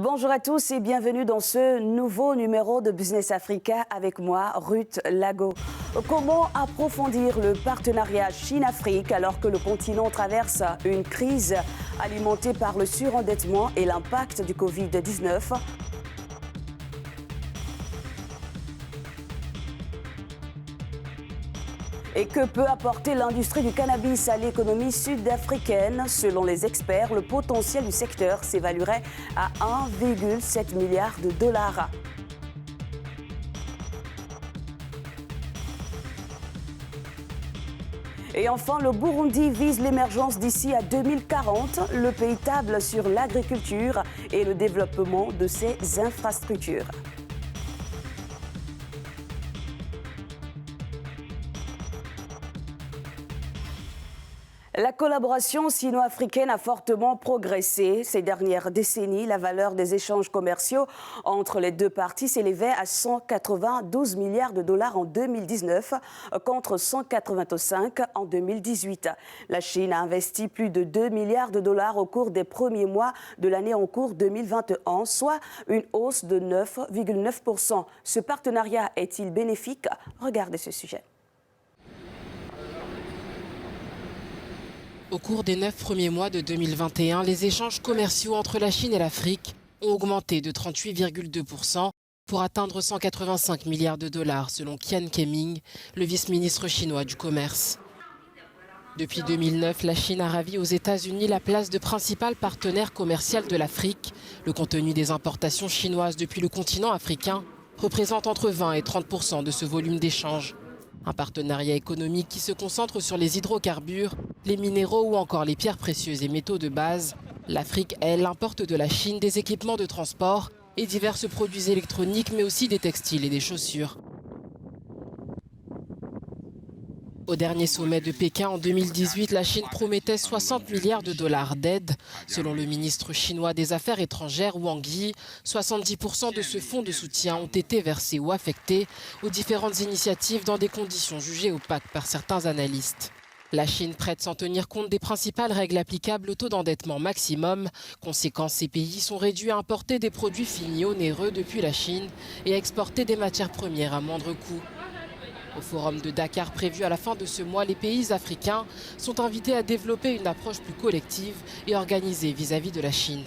Bonjour à tous et bienvenue dans ce nouveau numéro de Business Africa avec moi, Ruth Lago. Comment approfondir le partenariat Chine-Afrique alors que le continent traverse une crise alimentée par le surendettement et l'impact du Covid-19 ? Et que peut apporter l'industrie du cannabis à l'économie sud-africaine? Selon les experts, le potentiel du secteur s'évaluerait à 1,7 milliard de dollars. Et enfin, le Burundi vise l'émergence d'ici à 2040. Le pays table sur l'agriculture et le développement de ses infrastructures. La collaboration sino-africaine a fortement progressé ces dernières décennies. La valeur des échanges commerciaux entre les deux parties s'élevait à 192 milliards de dollars en 2019 contre 185 en 2018. La Chine a investi plus de 2 milliards de dollars au cours des premiers mois de l'année en cours 2021, soit une hausse de 9,9%. Ce partenariat est-il bénéfique? Regardez ce sujet. Au cours des 9 premiers mois de 2021, les échanges commerciaux entre la Chine et l'Afrique ont augmenté de 38,2% pour atteindre 185 milliards de dollars, selon Qian Keming, le vice-ministre chinois du commerce. Depuis 2009, la Chine a ravi aux États-Unis la place de principal partenaire commercial de l'Afrique. Le contenu des importations chinoises depuis le continent africain représente entre 20 et 30% de ce volume d'échanges. Un partenariat économique qui se concentre sur les hydrocarbures, les minéraux ou encore les pierres précieuses et métaux de base. L'Afrique, elle, importe de la Chine des équipements de transport et divers produits électroniques, mais aussi des textiles et des chaussures. Au dernier sommet de Pékin en 2018, la Chine promettait 60 milliards de dollars d'aide. Selon le ministre chinois des Affaires étrangères, Wang Yi, 70% de ce fonds de soutien ont été versés ou affectés aux différentes initiatives dans des conditions jugées opaques par certains analystes. La Chine prête sans tenir compte des principales règles applicables au taux d'endettement maximum. Conséquence, ces pays sont réduits à importer des produits finis onéreux depuis la Chine et à exporter des matières premières à moindre coût. Au forum de Dakar prévu à la fin de ce mois, les pays africains sont invités à développer une approche plus collective et organisée vis-à-vis de la Chine.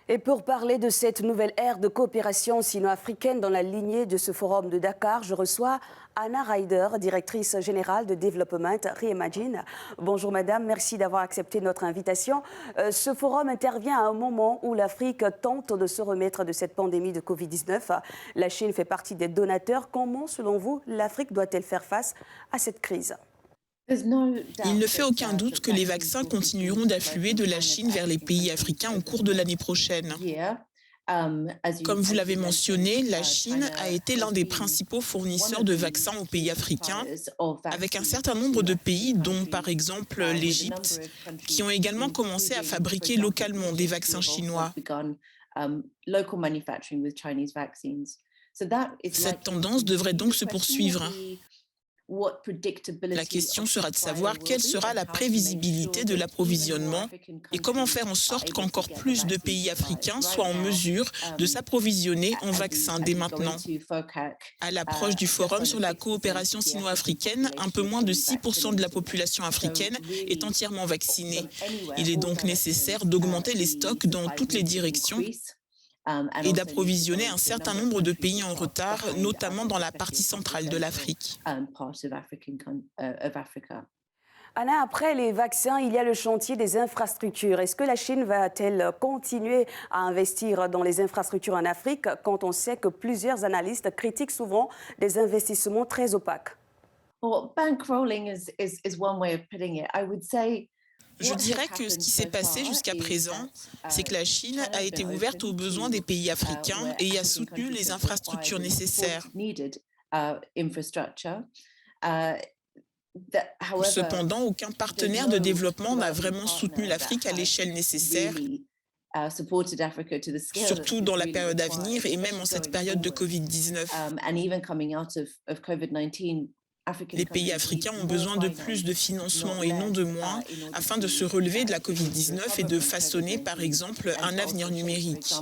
Et pour parler de cette nouvelle ère de coopération sino-africaine dans la lignée de ce forum de Dakar, je reçois Anna Ryder, directrice générale de Development Reimagine. Bonjour madame, merci d'avoir accepté notre invitation. Ce forum intervient à un moment où l'Afrique tente de se remettre de cette pandémie de Covid-19. La Chine fait partie des donateurs. Comment, selon vous, l'Afrique doit-elle faire face à cette crise ? Il ne fait aucun doute que les vaccins continueront d'affluer de la Chine vers les pays africains au cours de l'année prochaine. Comme vous l'avez mentionné, la Chine a été l'un des principaux fournisseurs de vaccins aux pays africains, avec un certain nombre de pays, dont par exemple l'Égypte, qui ont également commencé à fabriquer localement des vaccins chinois. Cette tendance devrait donc se poursuivre. La question sera de savoir quelle sera la prévisibilité de l'approvisionnement et comment faire en sorte qu'encore plus de pays africains soient en mesure de s'approvisionner en vaccins dès maintenant. À l'approche du forum sur la coopération sino-africaine, un peu moins de 6% de la population africaine est entièrement vaccinée. Il est donc nécessaire d'augmenter les stocks dans toutes les directions et d'approvisionner un certain nombre de pays en retard, notamment dans la partie centrale de l'Afrique. Anna, après les vaccins, il y a le chantier des infrastructures. Est-ce que la Chine va-t-elle continuer à investir dans les infrastructures en Afrique quand on sait que plusieurs analystes critiquent souvent des investissements très opaques? Je dirais que ce qui s'est passé jusqu'à présent, c'est que la Chine a été ouverte aux besoins des pays africains et a soutenu les infrastructures nécessaires. Cependant, aucun partenaire de développement n'a vraiment soutenu l'Afrique à l'échelle nécessaire, surtout dans la période à venir et même en cette période de Covid-19. Les pays africains ont besoin de plus de financement et non de moins afin de se relever de la Covid-19 et de façonner, par exemple, un avenir numérique.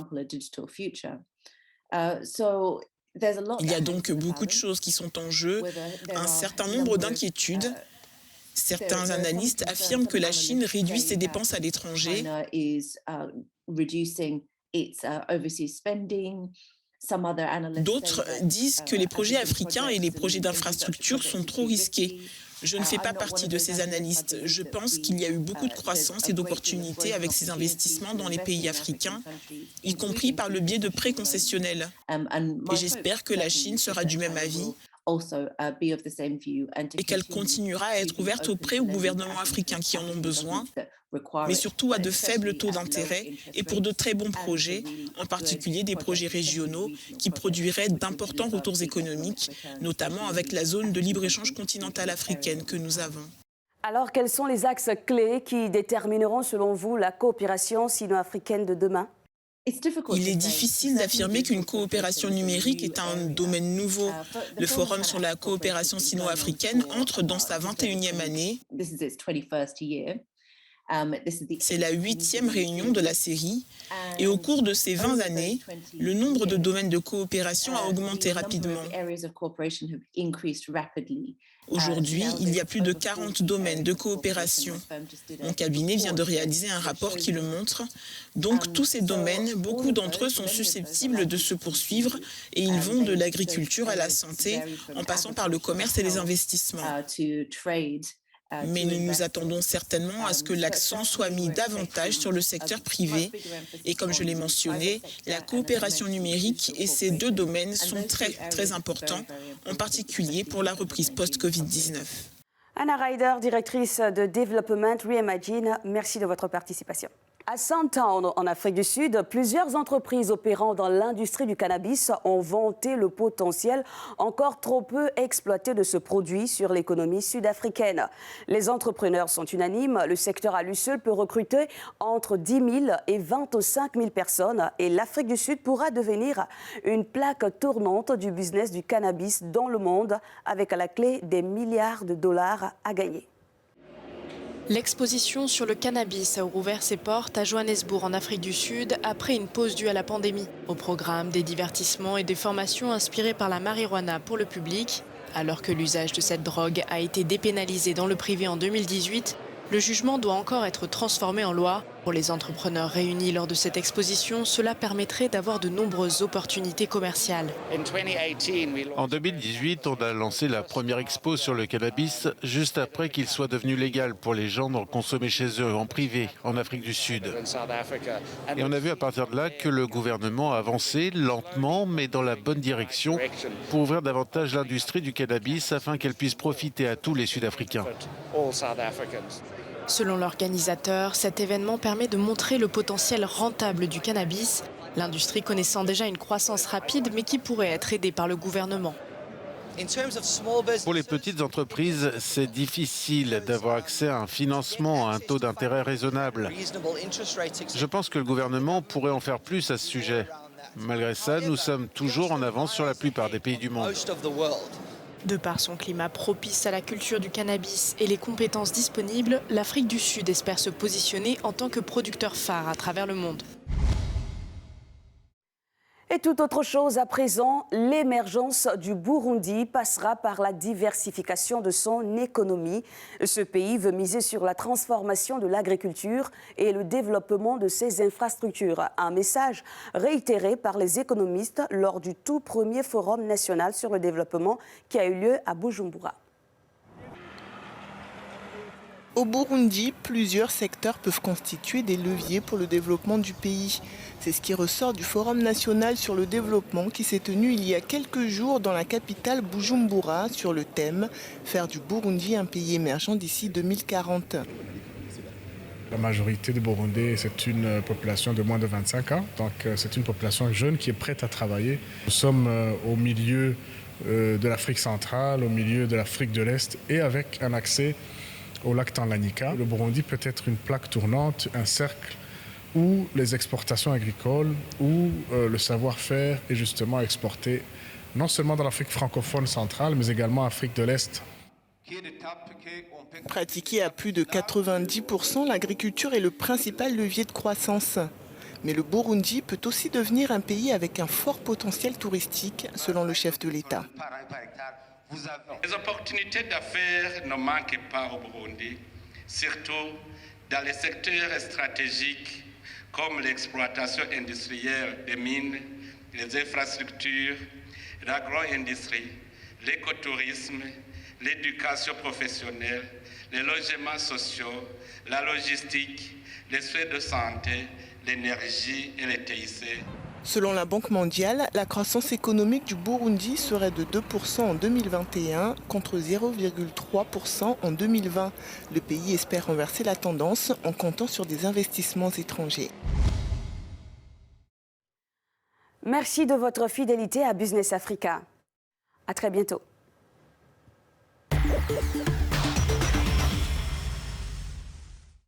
Il y a donc beaucoup de choses qui sont en jeu, un certain nombre d'inquiétudes. Certains analystes affirment que la Chine réduit ses dépenses à l'étranger. D'autres disent que les projets africains et les projets d'infrastructure sont trop risqués. Je ne fais pas partie de ces analystes. Je pense qu'il y a eu beaucoup de croissance et d'opportunités avec ces investissements dans les pays africains, y compris par le biais de prêts concessionnels. Et j'espère que la Chine sera du même avis et qu'elle continuera à être ouverte aux prêts aux gouvernements africains qui en ont besoin, mais surtout à de faibles taux d'intérêt et pour de très bons projets, en particulier des projets régionaux qui produiraient d'importants retours économiques, notamment avec la zone de libre-échange continentale africaine que nous avons. Alors, quels sont les axes clés qui détermineront, selon vous, la coopération sino-africaine de demain ? Il est difficile d'affirmer qu'une coopération numérique est un domaine nouveau. Le Forum sur la coopération sino-africaine entre dans sa 21e année. C'est la 8e réunion de la série et au cours de ces 20 années, le nombre de domaines de coopération a augmenté rapidement. Aujourd'hui, il y a plus de 40 domaines de coopération. Mon cabinet vient de réaliser un rapport qui le montre. Donc, tous ces domaines, beaucoup d'entre eux sont susceptibles de se poursuivre et ils vont de l'agriculture à la santé, en passant par le commerce et les investissements. Mais nous nous attendons certainement à ce que l'accent soit mis davantage sur le secteur privé. Et comme je l'ai mentionné, la coopération numérique et ces deux domaines sont très, très importants, en particulier pour la reprise post-Covid-19. Anna Ryder, directrice de Development Reimagine, merci de votre participation. À Sandtown, en Afrique du Sud, plusieurs entreprises opérant dans l'industrie du cannabis ont vanté le potentiel encore trop peu exploité de ce produit sur l'économie sud-africaine. Les entrepreneurs sont unanimes, le secteur à lui seul peut recruter entre 10 000 et 25 000 personnes et l'Afrique du Sud pourra devenir une plaque tournante du business du cannabis dans le monde avec à la clé des milliards de dollars à gagner. L'exposition sur le cannabis a rouvert ses portes à Johannesburg en Afrique du Sud après une pause due à la pandémie. Au programme, des divertissements et des formations inspirées par la marijuana pour le public. Alors que l'usage de cette drogue a été dépénalisé dans le privé en 2018, le jugement doit encore être transformé en loi. Pour les entrepreneurs réunis lors de cette exposition, cela permettrait d'avoir de nombreuses opportunités commerciales. En 2018, on a lancé la première expo sur le cannabis juste après qu'il soit devenu légal pour les gens d'en consommer chez eux, en privé, en Afrique du Sud. Et on a vu à partir de là que le gouvernement a avancé lentement, mais dans la bonne direction, pour ouvrir davantage l'industrie du cannabis afin qu'elle puisse profiter à tous les Sud-Africains. Selon l'organisateur, cet événement permet de montrer le potentiel rentable du cannabis, l'industrie connaissant déjà une croissance rapide mais qui pourrait être aidée par le gouvernement. Pour les petites entreprises, c'est difficile d'avoir accès à un financement à un taux d'intérêt raisonnable. Je pense que le gouvernement pourrait en faire plus à ce sujet. Malgré ça, nous sommes toujours en avance sur la plupart des pays du monde. De par son climat propice à la culture du cannabis et les compétences disponibles, l'Afrique du Sud espère se positionner en tant que producteur phare à travers le monde. Et tout autre chose à présent, l'émergence du Burundi passera par la diversification de son économie. Ce pays veut miser sur la transformation de l'agriculture et le développement de ses infrastructures. Un message réitéré par les économistes lors du tout premier Forum national sur le développement qui a eu lieu à Bujumbura. Au Burundi, plusieurs secteurs peuvent constituer des leviers pour le développement du pays. C'est ce qui ressort du Forum national sur le développement qui s'est tenu il y a quelques jours dans la capitale Bujumbura sur le thème « Faire du Burundi un pays émergent d'ici 2040 ». La majorité des Burundais, c'est une population de moins de 25 ans, donc c'est une population jeune qui est prête à travailler. Nous sommes au milieu de l'Afrique centrale, au milieu de l'Afrique de l'Est et avec un accès au lac Tanganyika. Le Burundi peut être une plaque tournante, un cercle où les exportations agricoles, où le savoir-faire est justement exporté non seulement dans l'Afrique francophone centrale, mais également en Afrique de l'Est. Pratiquée à plus de 90%, l'agriculture est le principal levier de croissance. Mais le Burundi peut aussi devenir un pays avec un fort potentiel touristique, selon le chef de l'État. Les opportunités d'affaires ne manquent pas au Burundi, surtout dans les secteurs stratégiques comme l'exploitation industrielle des mines, les infrastructures, l'agro-industrie, l'écotourisme, l'éducation professionnelle, les logements sociaux, la logistique, les soins de santé, l'énergie et les TIC. Selon la Banque mondiale, la croissance économique du Burundi serait de 2% en 2021 contre 0,3% en 2020. Le pays espère renverser la tendance en comptant sur des investissements étrangers. Merci de votre fidélité à Business Africa. À très bientôt.